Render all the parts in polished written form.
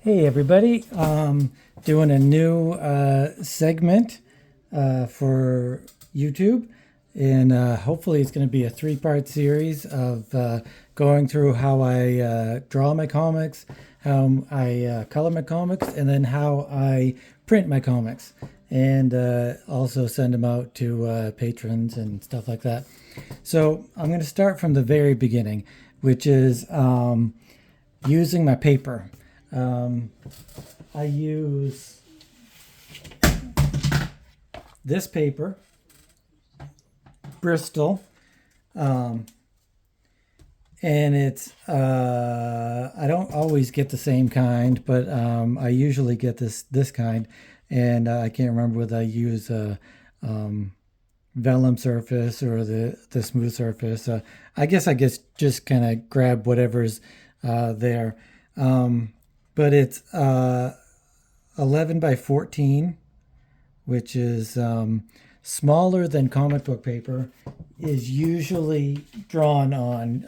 Hey everybody, doing a new segment for YouTube, and hopefully it's going to be a three-part series of going through how I draw my comics, how I color my comics, and then how I print my comics, and also send them out to patrons and stuff like that. So I'm going to start from the very beginning, which is using my paper. Um, I use this paper, Bristol, um, and it's I don't always get the same kind, but I usually get this kind, and I can't remember whether I use um, vellum surface or the smooth surface. I guess just kind of grab whatever's there. Um, but it's 11 by 14, which is smaller than comic book paper, is usually drawn on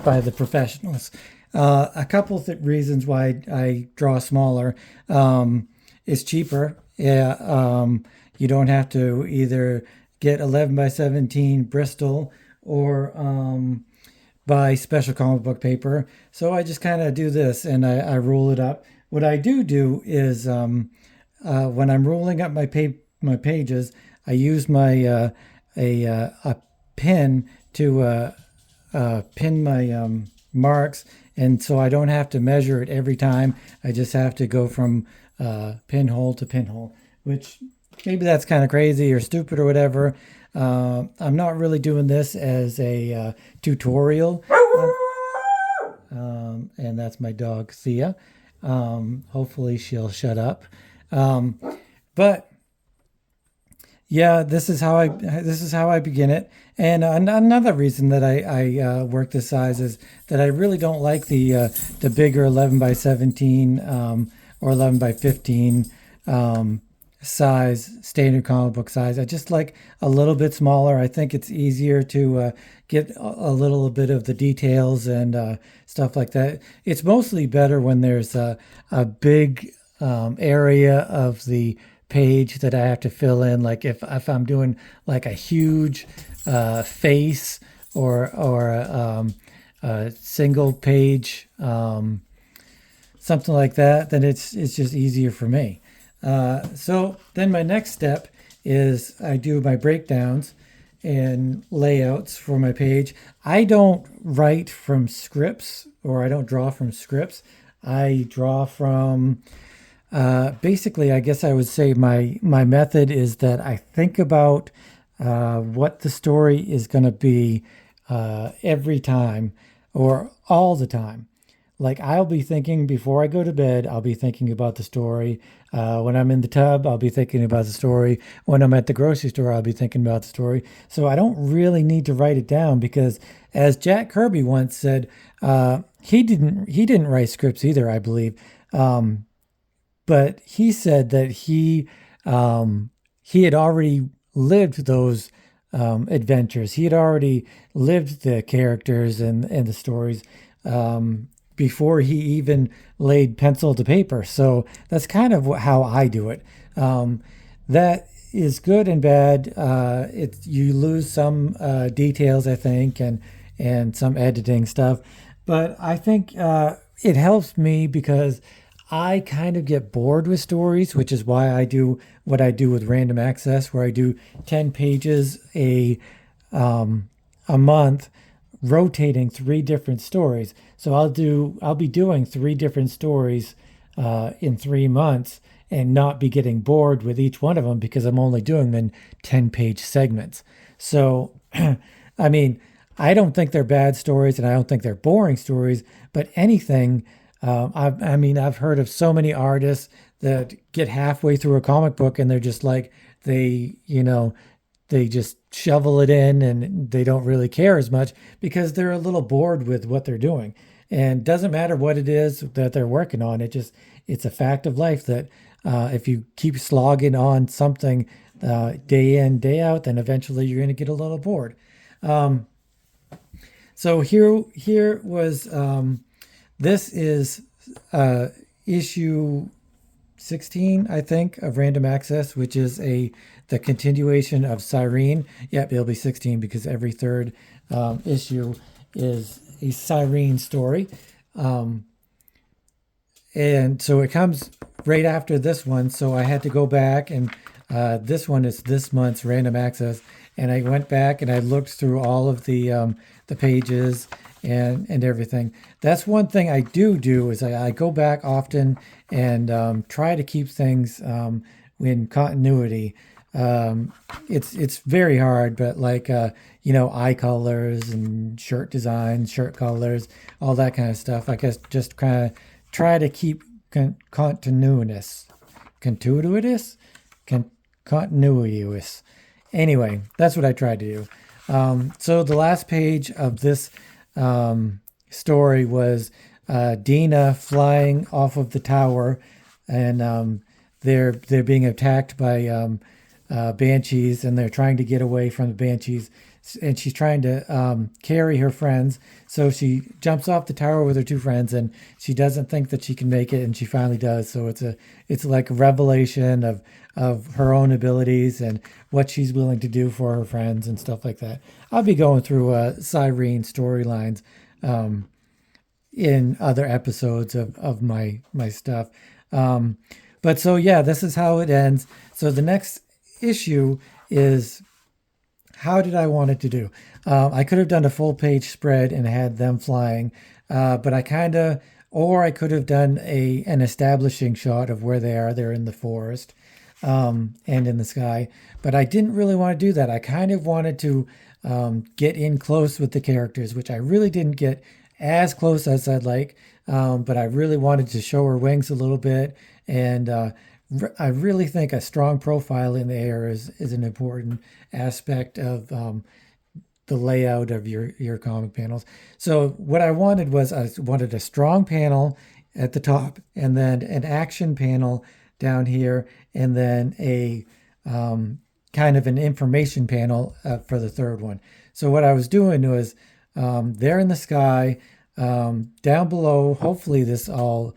by the professionals. A couple of reasons why I draw smaller. It's cheaper. Yeah, you don't have to either get 11 by 17 Bristol or buy special comic book paper. So I just kind of do this and I roll it up. What I do is when I'm rolling up my pages, I use my a pin to pin my marks, and so I don't have to measure it every time. I just have to go from pinhole to pinhole, which maybe that's kind of crazy or stupid or whatever. I'm not really doing this as a tutorial. And that's my dog Thea. Hopefully she'll shut up. But yeah, this is how I begin it. And another reason that I work this size is that I really don't like the bigger 11 by 17 or 11 by 15 size, standard comic book size. I just like a little bit smaller. I think it's easier to get a little bit of the details and stuff like that. It's mostly better when there's a big area of the page that I have to fill in. Like if I'm doing like a huge face or a single page, something like that, then it's just easier for me. So then my next step is I do my breakdowns and layouts for my page. I don't write from scripts, or I don't draw from scripts. I draw from basically, I guess I would say my method is that I think about what the story is going to be every time or all the time. Like I'll be thinking before I go to bed, I'll be thinking about the story. When I'm in the tub, I'll be thinking about the story. When I'm at the grocery store, I'll be thinking about the story. So I don't really need to write it down because, as Jack Kirby once said, he didn't write scripts either, I believe. But he said that he had already lived those adventures. He had already lived the characters and the stories. Before he even laid pencil to paper. So that's kind of how I do it. That is good and bad. You lose some details, I think, and some editing stuff. But I think it helps me because I kind of get bored with stories, which is why I do what I do with Random Access, where I do 10 pages a month, rotating three different stories. So I'll be doing three different stories in 3 months and not be getting bored with each one of them because I'm only doing them in 10-page segments. So I mean, I don't think they're bad stories and I don't think they're boring stories, but anything I've heard of so many artists that get halfway through a comic book and they're just like they just shovel it in and they don't really care as much because they're a little bored with what they're doing. And doesn't matter what it is that they're working on. It's a fact of life that if you keep slogging on something day in, day out, then eventually you're going to get a little bored. Um, so here was this is issue 16, I think, of Random Access, which is the continuation of Cyrene. Yep, it'll be 16 because every third issue is a Cyrene story. And so it comes right after this one. So I had to go back, and this one is this month's Random Access. And I went back and I looked through all of the pages and everything. That's one thing I do is I go back often and try to keep things in continuity. It's very hard, but like eye colors and shirt designs, shirt colors, all that kind of stuff. I guess just kind of try to keep continuous, continuous. Anyway, that's what I tried to do. So the last page of this story was Dina flying off of the tower, and they're being attacked by banshees, and they're trying to get away from the banshees. And she's trying to carry her friends, so she jumps off the tower with her two friends, and she doesn't think that she can make it, and she finally does. So it's like a revelation of her own abilities and what she's willing to do for her friends and stuff like that. I'll be going through Cyrene storylines in other episodes of my stuff. But so yeah, this is how it ends. So the next issue is, how did I want it to do? I could have done a full page spread and had them flying, but I could have done an establishing shot of where they are. They're in the forest and in the sky, but I didn't really want to do that. I kind of wanted to get in close with the characters, which I really didn't get as close as I'd like, but I really wanted to show her wings a little bit, and I really think a strong profile in the air is an important aspect of the layout of your comic panels. So what I wanted was I wanted a strong panel at the top, and then an action panel down here, and then a kind of an information panel for the third one. So what I was doing was there in the sky, down below, hopefully this all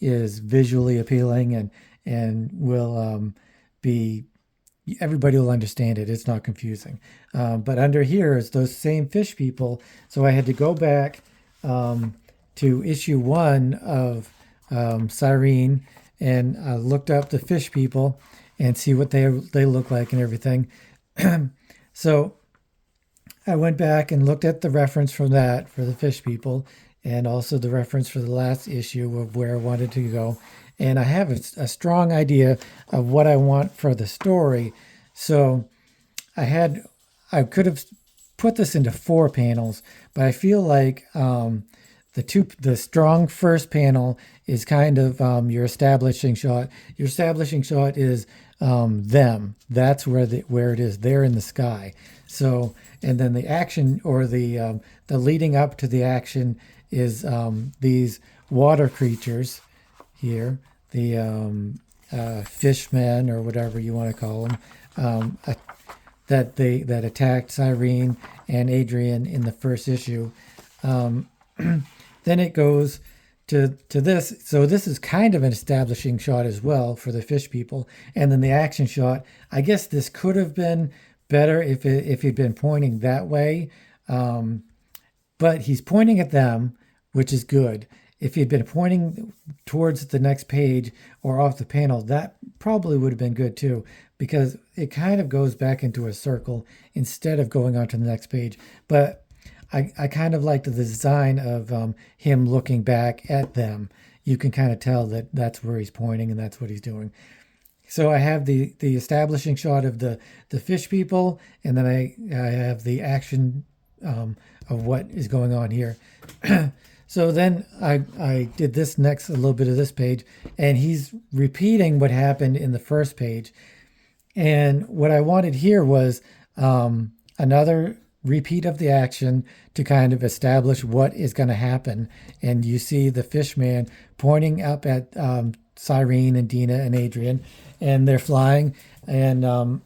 is visually appealing and will be, everybody will understand it. It's not confusing. But under here is those same fish people. So I had to go back to issue 1 of Cyrene, and I looked up the fish people and see what they look like and everything. So I went back and looked at the reference from that for the fish people, and also the reference for the last issue of where I wanted to go. And I have a strong idea of what I want for the story. So I could have put this into 4 panels, but I feel like the strong first panel is kind of your establishing shot. Your establishing shot is them. That's where it is. They're in the sky. So, and then the action, or the leading up to the action, is these water creatures here, the fishmen, or whatever you want to call them, that attacked Cyrene and Adrian in the first issue. Then it goes to this. So this is kind of an establishing shot as well for the fish people. And then the action shot, I guess this could have been better if he'd been pointing that way. But he's pointing at them, which is good. If he'd been pointing towards the next page or off the panel, that probably would have been good too, because it kind of goes back into a circle instead of going on to the next page. But I kind of liked the design of him looking back at them. You can kind of tell that that's where he's pointing and that's what he's doing. So I have the establishing shot of the fish people, and then I have the action of what is going on here. So then I did this next, a little bit of this page, and he's repeating what happened in the first page. And what I wanted here was another repeat of the action to kind of establish what is going to happen. And you see the fishman pointing up at Cyrene and Dina and Adrian, and they're flying, and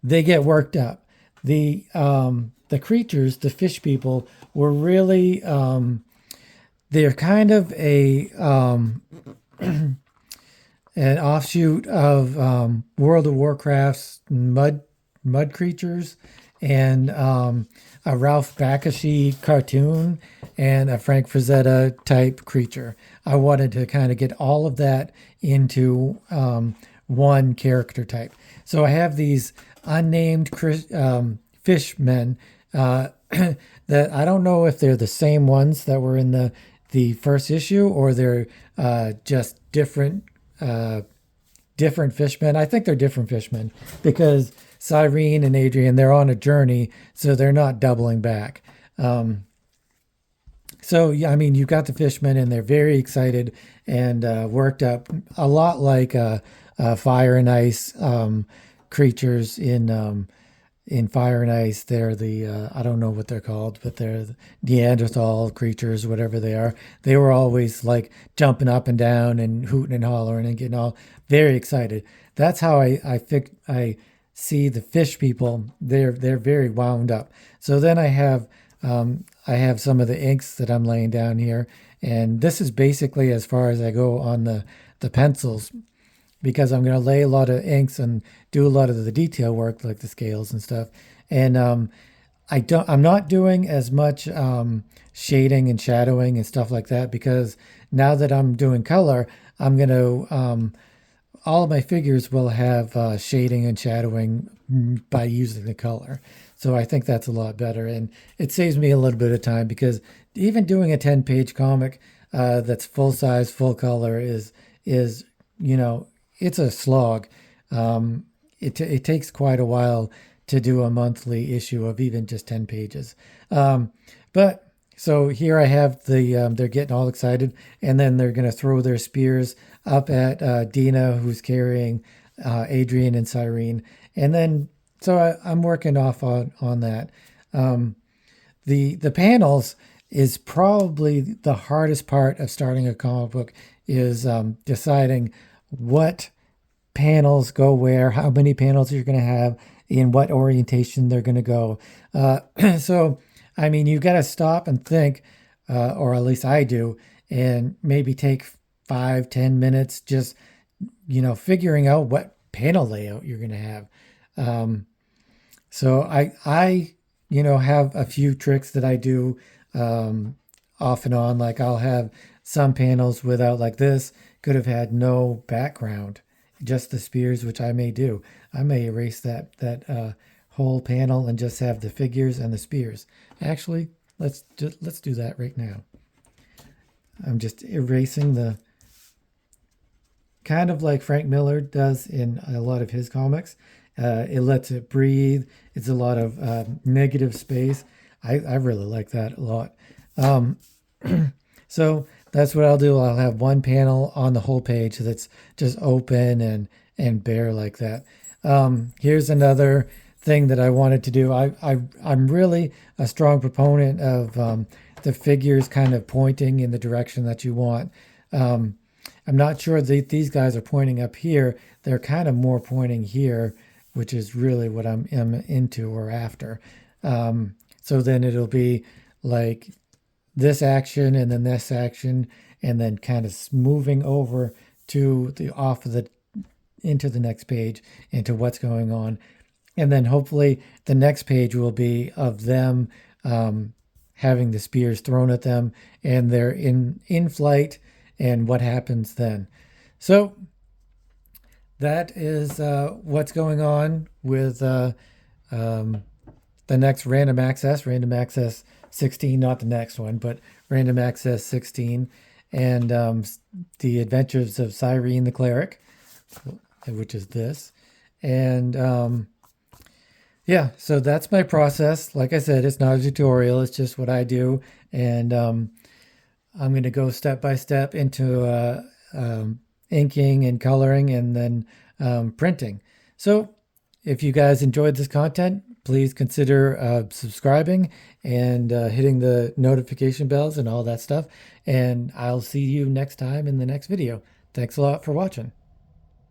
they get worked up. The creatures, the fish people, were really they're kind of a an offshoot of World of Warcraft's mud creatures, and a Ralph Bakshi cartoon, and a Frank Frazetta type creature. I wanted to kind of get all of that into one character type. So I have these unnamed fishmen that I don't know if they're the same ones that were in the first issue, or they're just different fishmen. I think they're different fishmen because Cyrene and Adrian, they're on a journey, so they're not doubling back. So yeah, I mean, you've got the fishmen, and they're very excited and worked up, a lot like fire and ice creatures in Fire and Ice. They're the I don't know what they're called, but they're the Neanderthal creatures, whatever they are. They were always like jumping up and down and hooting and hollering and getting all very excited. That's how I see the fish people. They're very wound up. So then I have some of the inks that I'm laying down here, and this is basically as far as I go on the pencils, because I'm going to lay a lot of inks and do a lot of the detail work, like the scales and stuff. And I'm not doing as much shading and shadowing and stuff like that, because now that I'm doing color, I'm going to all of my figures will have shading and shadowing by using the color. So I think that's a lot better, and it saves me a little bit of time, because even doing a 10-page comic that's full size, full color is it's a slog. It takes quite a while to do a monthly issue of even just 10 pages. But so here I have they're getting all excited, and then they're going to throw their spears up at Dina, who's carrying Adrian and Cyrene. And then, so I'm working off on that. The panels is probably the hardest part of starting a comic book, is deciding what panels go where, how many panels you're going to have, in what orientation they're going to go. So, I mean, you've got to stop and think, or at least I do, and maybe take 5-10 minutes just, figuring out what panel layout you're going to have. So I have a few tricks that I do off and on. Like, I'll have some panels without, like this, could have had no background, just the spears, which I may do. I may erase that whole panel and just have the figures and the spears. Actually, let's do that right now. I'm just erasing the, kind of like Frank Miller does in a lot of his comics. It lets it breathe. It's a lot of negative space. I really like that a lot. So that's what I'll do. I'll have one panel on the whole page that's just open and bare like that. Here's another thing that I wanted to do. I'm really a strong proponent of the figures kind of pointing in the direction that you want. I'm not sure that these guys are pointing up here. They're kind of more pointing here, which is really what I'm into or after. So then it'll be like this action and then this action, and then kind of moving over to into the next page, into what's going on. And then hopefully the next page will be of them having the spears thrown at them, and they're in flight, and what happens then. So that is what's going on with the next Random Access 16, not the next one, but Random Access 16, and the Adventures of Cyrene the Cleric, which is this. And yeah, so that's my process. Like I said, it's not a tutorial, it's just what I do. And I'm going to go step by step into inking and coloring, and then printing. So if you guys enjoyed this content, please consider subscribing and hitting the notification bells and all that stuff. And I'll see you next time in the next video. Thanks a lot for watching.